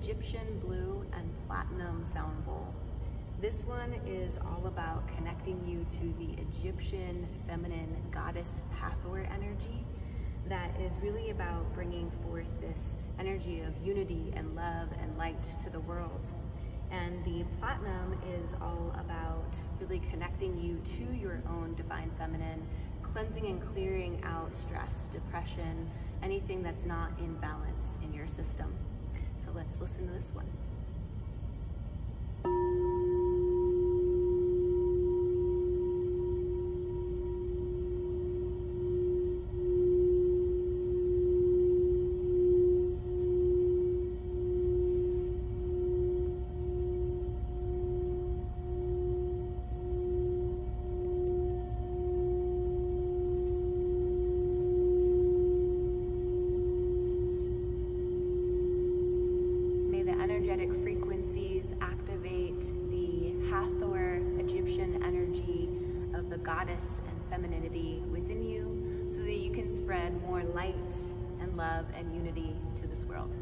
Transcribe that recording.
Egyptian blue and platinum sound bowl. This one is all about connecting you to the Egyptian feminine goddess Hathor energy that is really about bringing forth this energy of unity and love and light to the world. And the platinum is all about really connecting you to your own divine feminine, cleansing and clearing out stress, depression, anything that's not in balance in your system. So let's listen to this one. Energetic frequencies activate the Hathor Egyptian energy of the goddess and femininity within you so that you can spread more light and love and unity to this world.